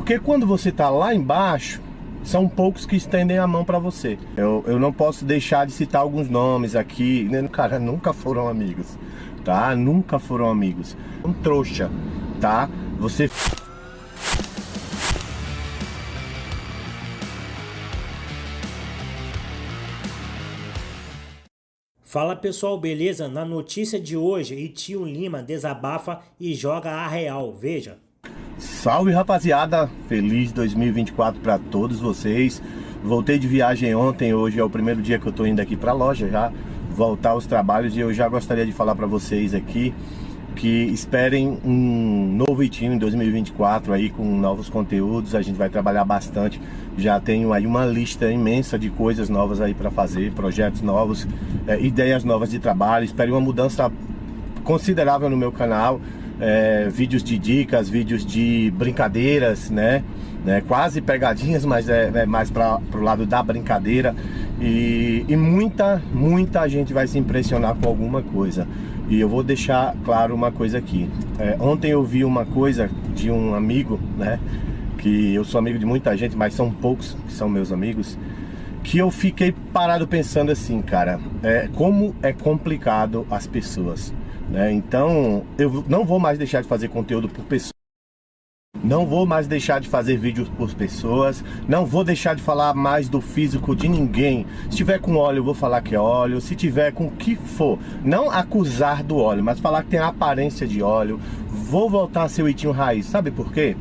Porque quando você tá lá embaixo, são poucos que estendem a mão pra você. Eu não posso deixar de citar alguns nomes aqui, né? Cara, nunca foram amigos, tá? Nunca foram amigos. Um trouxa, tá? Você... Fala pessoal, beleza? Na notícia de hoje, Itinho Lima desabafa e joga a real, veja. Salve rapaziada, feliz 2024 para todos vocês. Voltei de viagem ontem, hoje é o primeiro dia que eu tô indo aqui pra loja já, voltar aos trabalhos, e eu já gostaria de falar para vocês aqui que esperem um novo Itinho em 2024 aí com novos conteúdos. A gente vai trabalhar bastante, já tenho aí uma lista imensa de coisas novas aí para fazer, projetos novos, ideias novas de trabalho. Espere uma mudança considerável no meu canal. Vídeos de dicas, vídeos de brincadeiras, né? Quase pegadinhas, mas é mais para o lado da brincadeira. E muita gente vai se impressionar com alguma coisa. E eu vou deixar claro uma coisa aqui. Ontem eu vi uma coisa de um amigo, né? Que eu sou amigo de muita gente, mas são poucos que são meus amigos. Que eu fiquei parado pensando assim, cara, como é complicado as pessoas. Então eu não vou mais deixar de fazer conteúdo por pessoas, não vou mais deixar de fazer vídeos por pessoas, não vou deixar de falar mais do físico de ninguém. Se tiver com óleo eu vou falar que é óleo, se tiver com o que for, não acusar do óleo, mas falar que tem a aparência de óleo. Vou voltar a ser o Itinho raiz, sabe por quê?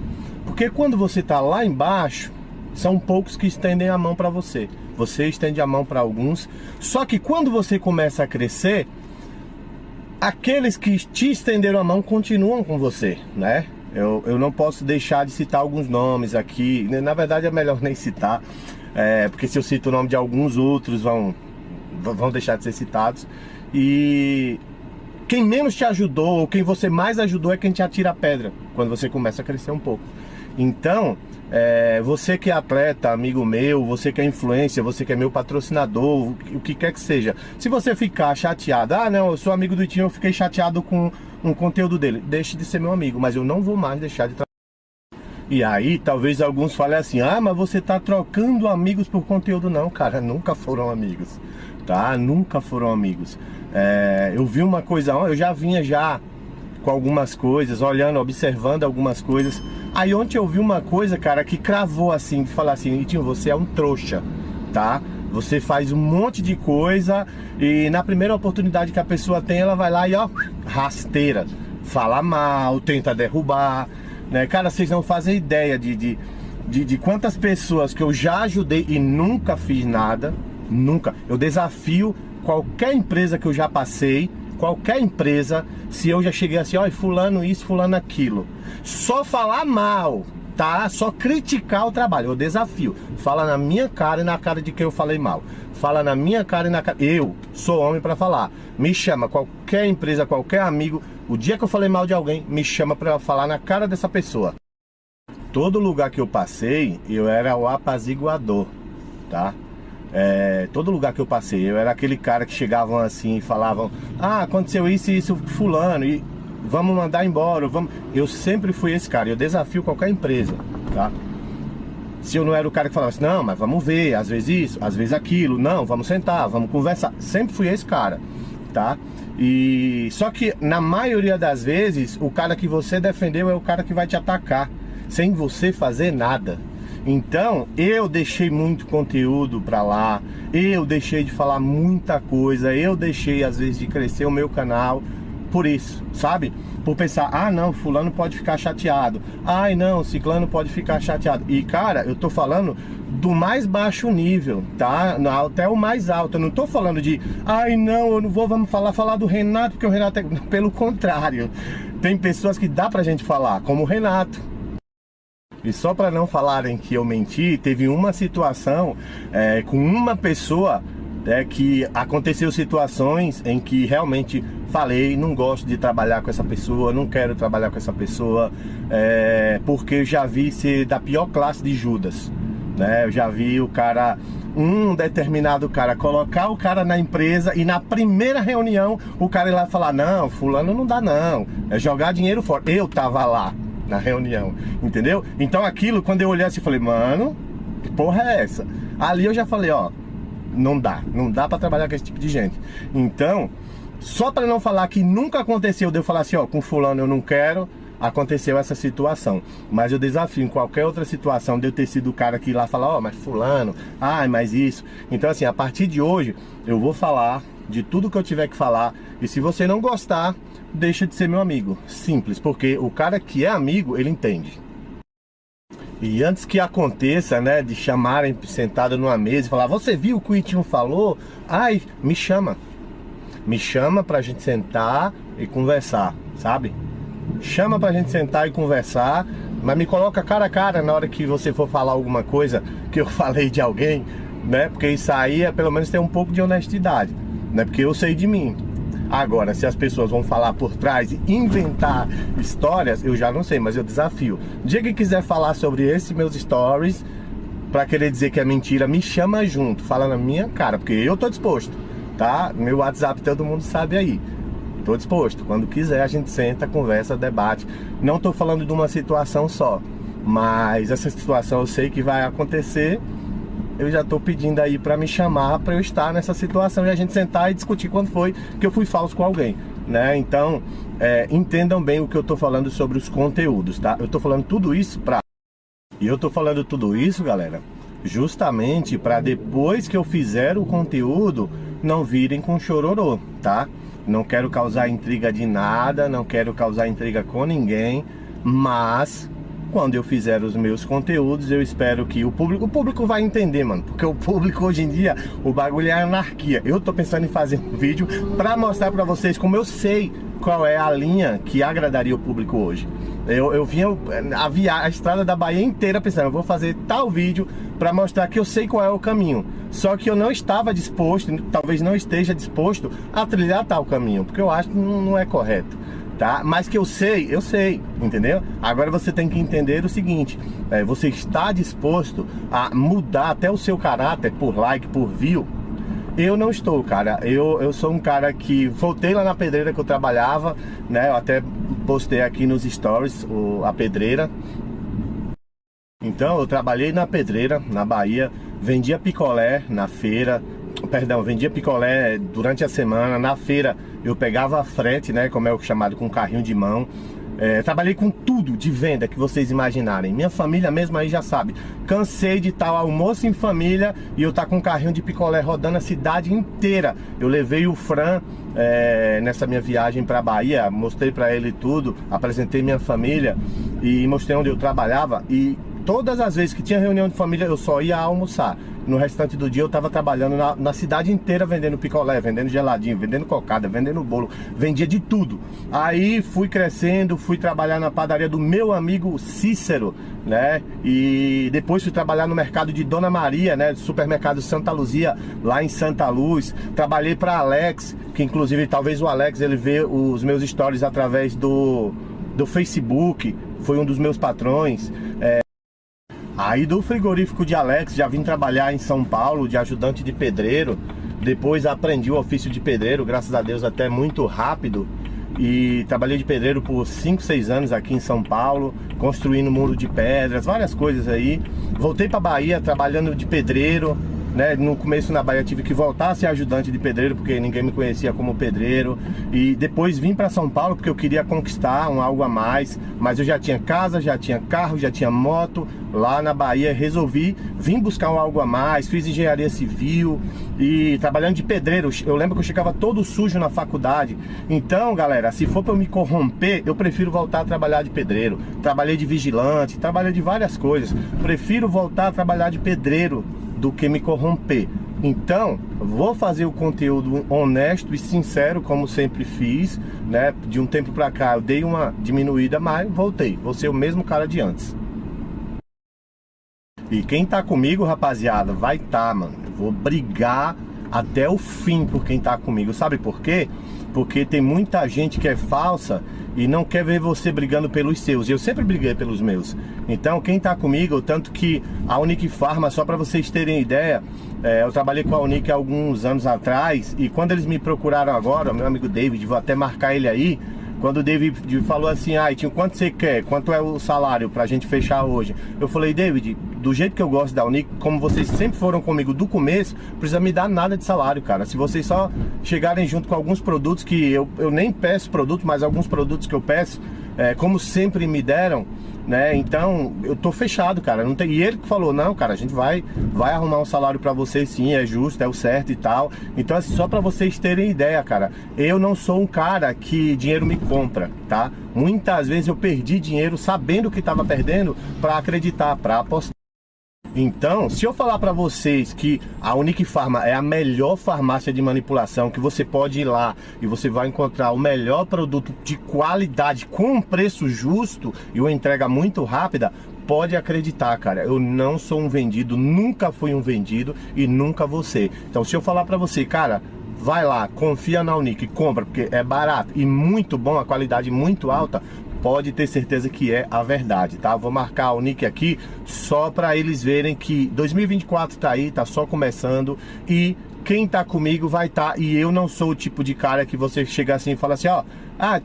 Porque quando você tá lá embaixo, são poucos que estendem a mão para você, você estende a mão para alguns. Só que quando você começa a crescer, aqueles que te estenderam a mão continuam com você, né? Eu não posso deixar de citar alguns nomes aqui. Na verdade é melhor nem citar, porque se eu cito o nome de alguns, outros vão deixar de ser citados. E quem menos te ajudou, ou quem você mais ajudou, é quem te atira a pedra quando você começa a crescer um pouco. Então, você que é atleta, amigo meu, você que é influencer, você que é meu patrocinador, o que quer que seja, se você ficar chateado, não, eu sou amigo do Itinho, eu fiquei chateado com um conteúdo dele, deixe de ser meu amigo, mas eu não vou mais deixar de trabalhar. E aí, talvez alguns falem assim, mas você tá trocando amigos por conteúdo. Não, cara, nunca foram amigos, tá? Nunca foram amigos. Eu vi uma coisa, eu já vinha com algumas coisas, olhando, observando algumas coisas. Aí ontem eu vi uma coisa, cara, que cravou assim, de falar assim, Itinho, você é um trouxa, tá? Você faz um monte de coisa e na primeira oportunidade que a pessoa tem, ela vai lá e rasteira, fala mal, tenta derrubar, né? Cara, vocês não fazem ideia de quantas pessoas que eu já ajudei e nunca fiz nada, nunca. Eu desafio qualquer empresa que eu já passei, qualquer empresa, se eu já cheguei assim, fulano isso, fulano aquilo, só falar mal, tá? Só criticar o trabalho, eu desafio. Fala na minha cara e na cara de quem eu falei mal. Fala na minha cara e na cara. Eu sou homem pra falar. Me chama, qualquer empresa, qualquer amigo, o dia que eu falei mal de alguém, me chama pra falar na cara dessa pessoa. Todo lugar que eu passei, eu era o apaziguador, tá? Todo lugar que eu passei, eu era aquele cara que chegavam assim e falavam, aconteceu isso e isso, fulano, e vamos mandar embora, vamos. Eu sempre fui esse cara, eu desafio qualquer empresa, tá? Se eu não era o cara que falava assim, não, mas vamos ver, às vezes isso, às vezes aquilo, não, vamos sentar, vamos conversar. Sempre fui esse cara, tá? E só que na maioria das vezes, o cara que você defendeu é o cara que vai te atacar, sem você fazer nada. Então, eu deixei muito conteúdo pra lá, eu deixei de falar muita coisa, eu deixei às vezes de crescer o meu canal por isso, sabe? Por pensar, não, fulano pode ficar chateado, não, ciclano pode ficar chateado. E cara, eu tô falando do mais baixo nível, tá? Até o mais alto, eu não tô falando de, não, eu não vou, vamos falar do Renato, porque o Renato é... Pelo contrário, tem pessoas que dá pra gente falar, como o Renato. E só para não falarem que eu menti, teve uma situação com uma pessoa que aconteceu situações em que realmente falei, não gosto de trabalhar com essa pessoa, não quero trabalhar com essa pessoa, porque eu já vi ser da pior classe de Judas, né? Eu já vi o cara, um determinado cara, colocar o cara na empresa e na primeira reunião o cara ir lá falar, não, fulano não dá não, é jogar dinheiro fora. Eu tava lá, na reunião, entendeu? Então aquilo, quando eu olhei assim, eu falei, mano, que porra é essa? Ali eu já falei, ó, não dá pra trabalhar com esse tipo de gente. Então, só pra não falar que nunca aconteceu de eu falar assim, ó, com fulano eu não quero, aconteceu essa situação. Mas eu desafio em qualquer outra situação de eu ter sido o cara que ir lá falar, ó, mas fulano, ai, mas isso. Então assim, a partir de hoje, eu vou falar de tudo que eu tiver que falar. E se você não gostar, deixa de ser meu amigo. Simples, porque o cara que é amigo, ele entende. E antes que aconteça, né, de chamarem sentado numa mesa e falar, você viu o que o Itinho falou? Ai, me chama pra gente sentar e conversar, sabe? Chama pra gente sentar e conversar, mas me coloca cara a cara na hora que você for falar alguma coisa que eu falei de alguém, né? Porque isso aí é pelo menos ter um pouco de honestidade, né? Porque eu sei de mim. Agora, se as pessoas vão falar por trás e inventar histórias, eu já não sei, mas eu desafio. Dia que quiser falar sobre esses meus stories, pra querer dizer que é mentira, me chama junto, fala na minha cara, porque eu tô disposto, tá? Meu WhatsApp todo mundo sabe aí. Tô disposto, quando quiser a gente senta, conversa, debate. Não tô falando de uma situação só, mas essa situação eu sei que vai acontecer. Eu já tô pedindo aí pra me chamar, pra eu estar nessa situação e a gente sentar e discutir quando foi que eu fui falso com alguém, né? Então, entendam bem o que eu tô falando sobre os conteúdos, tá? Eu tô falando tudo isso E eu tô falando tudo isso, galera, justamente pra depois que eu fizer o conteúdo, não virem com chororô, tá? Não quero causar intriga de nada, não quero causar intriga com ninguém, mas quando eu fizer os meus conteúdos, eu espero que o público vai entender, mano, porque o público hoje em dia, o bagulho é anarquia. Eu tô pensando em fazer um vídeo pra mostrar pra vocês como eu sei qual é a linha que agradaria o público hoje. Eu vinha a estrada da Bahia inteira pensando, eu vou fazer tal vídeo pra mostrar que eu sei qual é o caminho. Só que eu não estava disposto, talvez não esteja disposto a trilhar tal caminho, porque eu acho que não é correto, tá? Mas que eu sei, entendeu? Agora você tem que entender o seguinte, você está disposto a mudar até o seu caráter por like, por view? Eu não estou, cara. Eu sou um cara que voltei lá na pedreira que eu trabalhava, né? Eu até postei aqui nos stories a pedreira. Então eu trabalhei na pedreira, na Bahia, vendia picolé na feira, vendia picolé durante a semana, na feira eu pegava frete, né, como é o chamado, com carrinho de mão. Trabalhei com tudo de venda que vocês imaginarem. Minha família mesmo aí já sabe. Cansei de estar almoço em família e eu estar com um carrinho de picolé rodando a cidade inteira. Eu levei o Fran nessa minha viagem para Bahia, mostrei para ele tudo, apresentei minha família e mostrei onde eu trabalhava. E todas as vezes que tinha reunião de família eu só ia almoçar. No restante do dia eu estava trabalhando na cidade inteira, vendendo picolé, vendendo geladinho, vendendo cocada, vendendo bolo, vendia de tudo. Aí fui crescendo, fui trabalhar na padaria do meu amigo Cícero, né? E depois fui trabalhar no mercado de Dona Maria, né? Supermercado Santa Luzia, lá em Santa Luz. Trabalhei para Alex, que inclusive talvez o Alex ele vê os meus stories através do Facebook, foi um dos meus patrões. Aí do frigorífico de Alex já vim trabalhar em São Paulo de ajudante de pedreiro. Depois aprendi o ofício de pedreiro, graças a Deus até muito rápido. E trabalhei de pedreiro por 5, 6 anos aqui em São Paulo, construindo muro de pedras, várias coisas aí. Voltei para Bahia trabalhando de pedreiro, né? No começo na Bahia tive que voltar a ser ajudante de pedreiro, porque ninguém me conhecia como pedreiro. E depois vim para São Paulo porque eu queria conquistar algo a mais. Mas eu já tinha casa, já tinha carro, já tinha moto. Lá na Bahia resolvi vir buscar algo a mais. Fiz engenharia civil e trabalhando de pedreiro. Eu lembro que eu chegava todo sujo na faculdade. Então, galera, se for para eu me corromper, eu prefiro voltar a trabalhar de pedreiro. Trabalhei de vigilante, trabalhei de várias coisas. Prefiro voltar a trabalhar de pedreiro do que me corromper. Então, vou fazer o conteúdo honesto e sincero, como sempre fiz, né? De um tempo pra cá eu dei uma diminuída, mas voltei. Vou ser o mesmo cara de antes. E quem tá comigo, rapaziada, vai tá, mano. Eu vou brigar até o fim por quem tá comigo. Sabe por quê? Porque tem muita gente que é falsa e não quer ver você brigando pelos seus. E eu sempre briguei pelos meus. Então quem tá comigo, tanto que a Unique Pharma, só para vocês terem ideia, eu trabalhei com a Unique há alguns anos atrás. E quando eles me procuraram agora, meu amigo David, vou até marcar ele aí, Quando o David falou assim, Itinho, quanto você quer? Quanto é o salário pra gente fechar hoje? Eu falei, David, do jeito que eu gosto da Unique, como vocês sempre foram comigo do começo, precisa me dar nada de salário, cara. Se vocês só chegarem junto com alguns produtos que eu nem peço produto, mas alguns produtos que eu peço, como sempre me deram, né? Então eu tô fechado, cara. Não tem... E ele que falou, não, cara, a gente vai arrumar um salário pra vocês, sim, é justo, é o certo e tal. Então assim, só pra vocês terem ideia, cara, eu não sou um cara que dinheiro me compra, tá? Muitas vezes eu perdi dinheiro sabendo que tava perdendo pra acreditar, pra apostar. Então, se eu falar para vocês que a Unique Pharma é a melhor farmácia de manipulação, que você pode ir lá e você vai encontrar o melhor produto de qualidade com um preço justo e uma entrega muito rápida, pode acreditar, cara, eu não sou um vendido, nunca fui um vendido e nunca vou ser. Então, se eu falar para você, cara, vai lá, confia na Unique, compra, porque é barato e muito bom, a qualidade muito alta, pode ter certeza que é a verdade, tá? Vou marcar a Unique aqui só para eles verem que 2024 tá aí, tá só começando e quem tá comigo vai estar, e eu não sou o tipo de cara que você chega assim e fala assim, ó,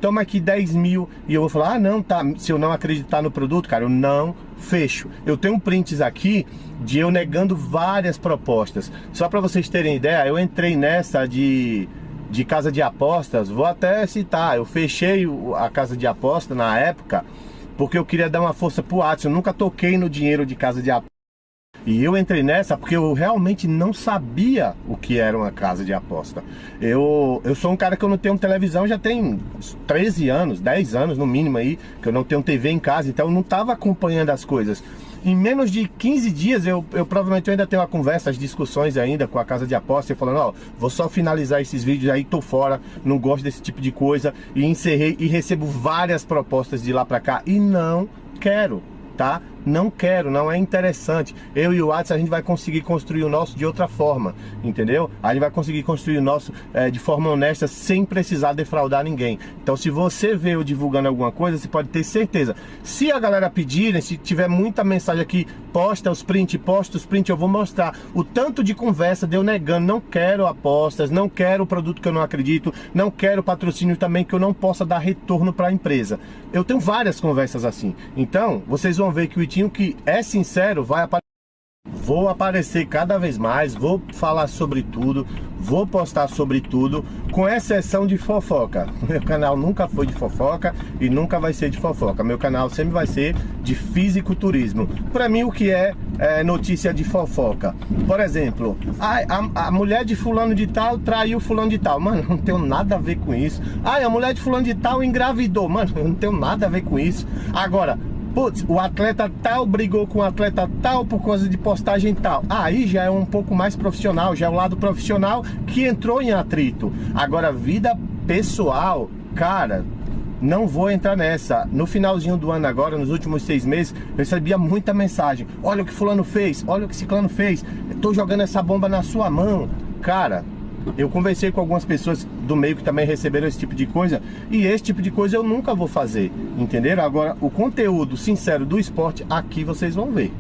toma aqui 10 mil e eu vou falar, não, tá, se eu não acreditar no produto, cara, eu não fecho. Eu tenho prints aqui de eu negando várias propostas. Só para vocês terem ideia, eu entrei nessa de casa de apostas, vou até citar, eu fechei a casa de aposta na época porque eu queria dar uma força pro Adson, eu nunca toquei no dinheiro de casa de aposta. E eu entrei nessa porque eu realmente não sabia o que era uma casa de aposta. Eu sou um cara que eu não tenho televisão já tem 13 anos, 10 anos no mínimo aí, que eu não tenho TV em casa, então eu não estava acompanhando as coisas. Em menos de 15 dias, eu provavelmente ainda tenho uma conversa, as discussões ainda com a casa de aposta, falando, ó, vou só finalizar esses vídeos aí, tô fora, não gosto desse tipo de coisa, e encerrei e recebo várias propostas de lá pra cá, e não quero, tá? Não quero, não é interessante. Eu e o Adson, a gente vai conseguir construir o nosso de outra forma, entendeu? A gente vai conseguir construir o nosso de forma honesta, sem precisar defraudar ninguém. Então, se você vê eu divulgando alguma coisa, você pode ter certeza. Se a galera pedirem, se tiver muita mensagem aqui, posta os prints, eu vou mostrar o tanto de conversa de eu negando, não quero apostas, não quero produto que eu não acredito, não quero patrocínio também que eu não possa dar retorno para a empresa. Eu tenho várias conversas assim. Então, vocês vão ver que o Itinho, que é sincero, vai aparecer. Vou aparecer cada vez mais, vou falar sobre tudo, vou postar sobre tudo, com exceção de fofoca. Meu canal nunca foi de fofoca e nunca vai ser de fofoca. Meu canal sempre vai ser de fisiculturismo. Para mim, o que é notícia de fofoca? Por exemplo, a mulher de fulano de tal traiu fulano de tal. Mano, não tenho nada a ver com isso. A mulher de fulano de tal engravidou. Mano, eu não tenho nada a ver com isso. Agora, putz, o atleta tal brigou com o atleta tal por causa de postagem tal. Aí já é um pouco mais profissional, já é o lado profissional que entrou em atrito. Agora, vida pessoal, cara, não vou entrar nessa. No finalzinho do ano agora, nos últimos 6 meses, eu recebia muita mensagem. Olha o que fulano fez, olha o que ciclano fez. Eu tô jogando essa bomba na sua mão. Cara, eu conversei com algumas pessoas do meio que também receberam esse tipo de coisa, e esse tipo de coisa eu nunca vou fazer, entenderam? Agora, o conteúdo sincero do esporte, aqui vocês vão ver.